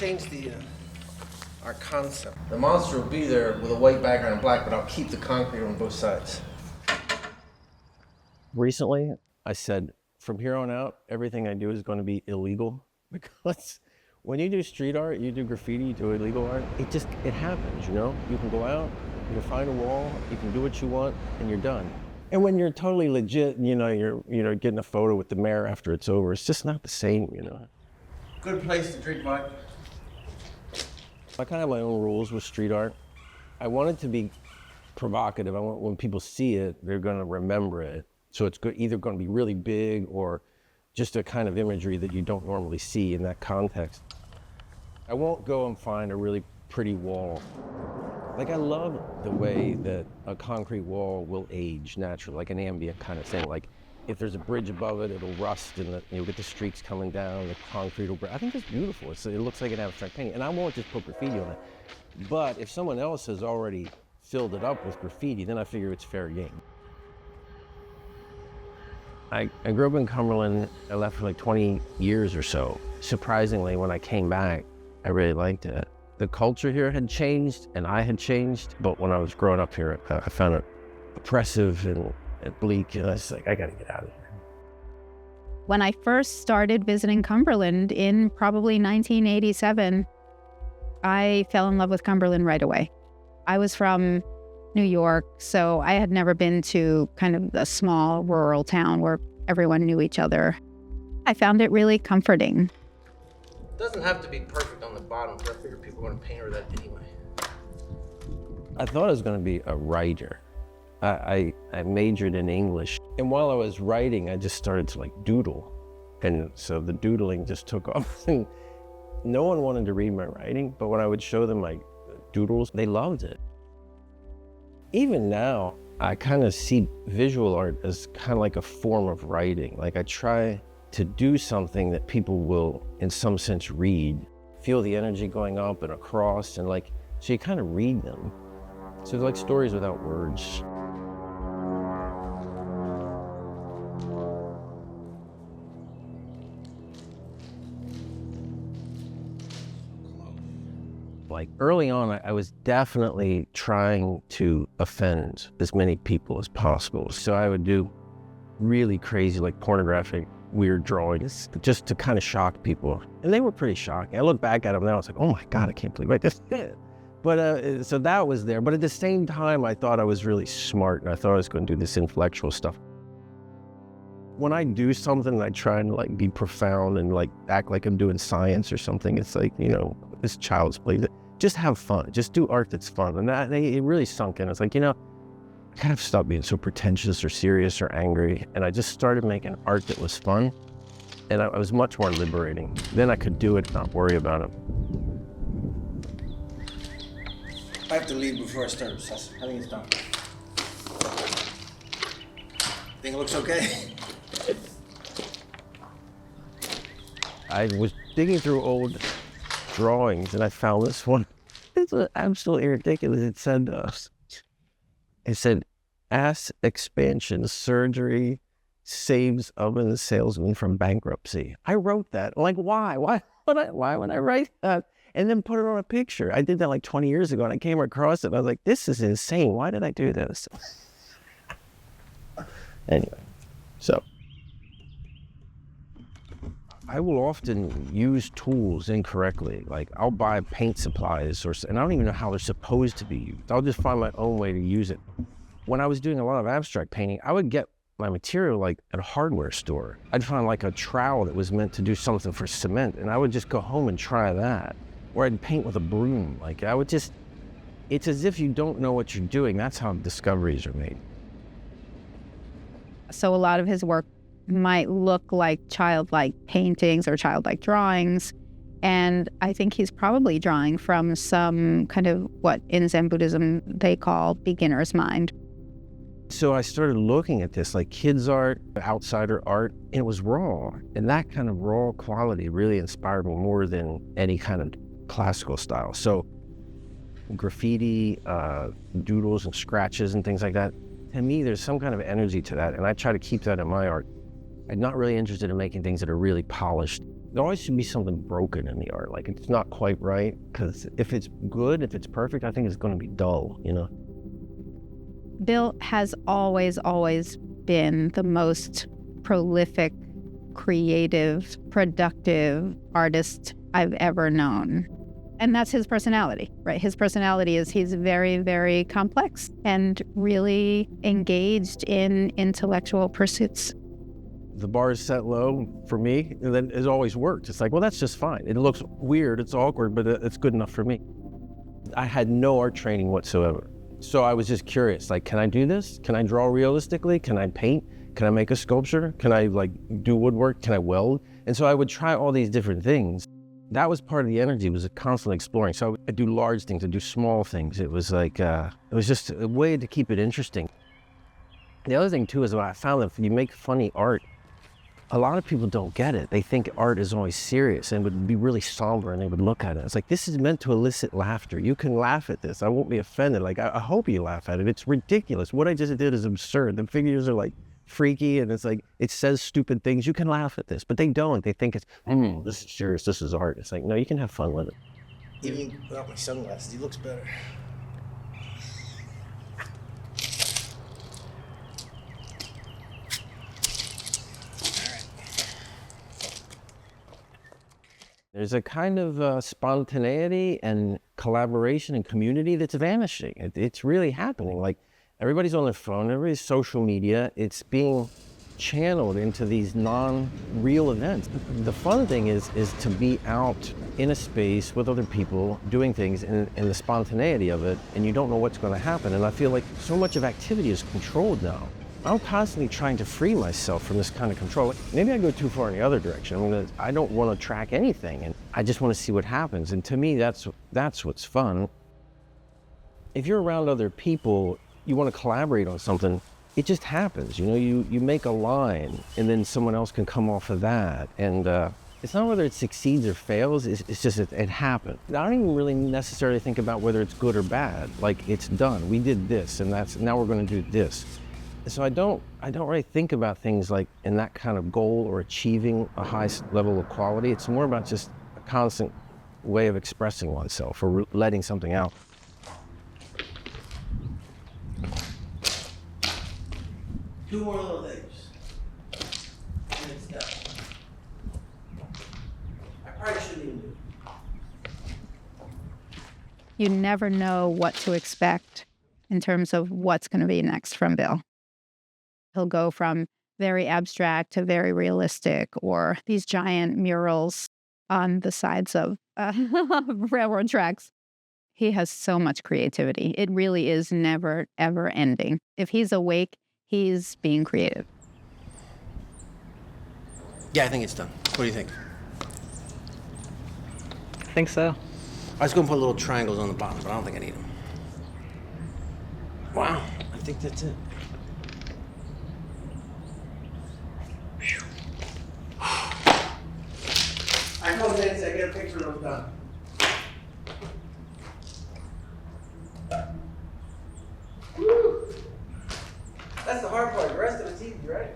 change our concept. The monster will be there with a white background and black, but I'll keep the concrete on both sides. Recently, I said, from here on out, everything I do is going to be illegal, because when you do street art, you do graffiti, you do illegal art, it happens, you know? You can go out, you can find a wall, you can do what you want, and you're done. And when you're totally legit, you're getting a photo with the mayor after it's over, it's just not the same, you know? Good place to drink vodka. I kind of have my own rules with street art. I want it to be provocative. I want when people see it, they're going to remember it. So it's either going to be really big or just a kind of imagery that you don't normally see in that context. I won't go and find a really pretty wall. Like, I love the way that a concrete wall will age naturally, like an ambient kind of thing. Like, if there's a bridge above it, it'll rust and you'll get the streaks coming down, the concrete will break. I think it's beautiful. It looks like an abstract painting. And I won't just put graffiti on it. But if someone else has already filled it up with graffiti, then I figure it's fair game. I grew up in Cumberland. I left for like 20 years or so. Surprisingly, when I came back, I really liked it. The culture here had changed and I had changed, but when I was growing up here, I found it oppressive and bleak, and I was like, I gotta get out of here. When I first started visiting Cumberland in probably 1987, I fell in love with Cumberland right away. I was from New York, so I had never been to kind of a small rural town where everyone knew each other. I found it really comforting. It doesn't have to be perfect on the bottom, because I figure people are going to paint over that anyway. I thought I was going to be a writer. I majored in English, and while I was writing, I just started to like doodle. And so the doodling just took off, and no one wanted to read my writing, but when I would show them my doodles, they loved it. Even now, I kind of see visual art as kind of like a form of writing. Like, I try to do something that people will, in some sense, read. Feel the energy going up and across, and like, so you kind of read them. So they're like stories without words. Like, early on, I was definitely trying to offend as many people as possible. So I would do really crazy, like pornographic, weird drawings just to kind of shock people. And they were pretty shocking. I look back at them now, it's like, oh my God, I can't believe I just did it. But so that was there. But at the same time, I thought I was really smart, and I thought I was going to do this intellectual stuff. When I do something, I try and like be profound and like act like I'm doing science or something. It's like, this child's play. Just have fun. Just do art that's fun. And it really sunk in. It's like, I kind of stopped being so pretentious or serious or angry. And I just started making art that was fun. And I was much more liberating. Then I could do it and not worry about it. I have to leave before I start obsessing. I think it's done. Think it looks okay? I was digging through old drawings and I found this one. It's absolutely ridiculous. It said, ass expansion surgery saves oven salesman from bankruptcy. I wrote that. I'm like, why? Why would I write that? And then put it on a picture. I did that like 20 years ago, and I came across it and I was like, this is insane. Why did I do this? Anyway, so I will often use tools incorrectly. Like, I'll buy paint supplies, and I don't even know how they're supposed to be used. I'll just find my own way to use it. When I was doing a lot of abstract painting, I would get my material like at a hardware store. I'd find like a trowel that was meant to do something for cement, and I would just go home and try that. Or I'd paint with a broom. Like, it's as if you don't know what you're doing. That's how discoveries are made. So a lot of his work might look like childlike paintings or childlike drawings. And I think he's probably drawing from some kind of what in Zen Buddhism they call beginner's mind. So I started looking at this like kids art, outsider art, and it was raw. And that kind of raw quality really inspired me more than any kind of classical style. So graffiti, doodles and scratches and things like that, to me, there's some kind of energy to that. And I try to keep that in my art. I'm not really interested in making things that are really polished. There always should be something broken in the art. Like it's not quite right, because if it's good, if it's perfect, I think it's going to be dull, you know? Bill has always been the most prolific, creative, productive artist I've ever known. And that's his personality, right? His personality is he's very, very complex and really engaged in intellectual pursuits. The bar is set low for me, and then it always worked. It's like, well, that's just fine. It looks weird, it's awkward, but it's good enough for me. I had no art training whatsoever. So I was just curious, like, can I do this? Can I draw realistically? Can I paint? Can I make a sculpture? Can I like do woodwork? Can I weld? And so I would try all these different things. That was part of the energy, was constantly exploring. So I'd do large things, I'd do small things. It was like, it was just a way to keep it interesting. The other thing too is I found that if you make funny art, a lot of people don't get it. They think art is always serious and would be really somber, and they would look at it. It's like, this is meant to elicit laughter. You can laugh at this. I won't be offended. Like, I hope you laugh at it. It's ridiculous. What I just did is absurd. The figures are like freaky, and it's like, it says stupid things. You can laugh at this, but they don't. They think it's, this is serious. This is art. It's like, no, you can have fun with it. Even without my sunglasses, he looks better. There's a kind of spontaneity and collaboration and community that's vanishing. It's really happening. Like, everybody's on their phone, everybody's social media. It's being channeled into these non-real events. The fun thing is to be out in a space with other people doing things, and the spontaneity of it, and you don't know what's going to happen. And I feel like so much of activity is controlled now. I'm constantly trying to free myself from this kind of control. Maybe I go too far in the other direction. I mean, I don't want to track anything, and I just want to see what happens. And to me, that's what's fun. If you're around other people, you want to collaborate on something, it just happens. You know, you make a line, and then someone else can come off of that. And it's not whether it succeeds or fails, it's just it happened. I don't even really necessarily think about whether it's good or bad. Like, it's done. We did this, and now we're going to do this. So I don't really think about things like in that kind of goal or achieving a high level of quality. It's more about just a constant way of expressing oneself or letting something out. Two more little things, and it's done. I probably shouldn't even do it. You never know what to expect in terms of what's going to be next from Bill. He'll go from very abstract to very realistic, or these giant murals on the sides of railroad tracks. He has so much creativity. It really is never, ever ending. If he's awake, he's being creative. Yeah, I think it's done. What do you think? I think so. I was going to put little triangles on the bottom, but I don't think I need them. Wow, I think that's it. I know Nancy, I get a picture of them done. Woo! That's the hard part. The rest of it's easy, right?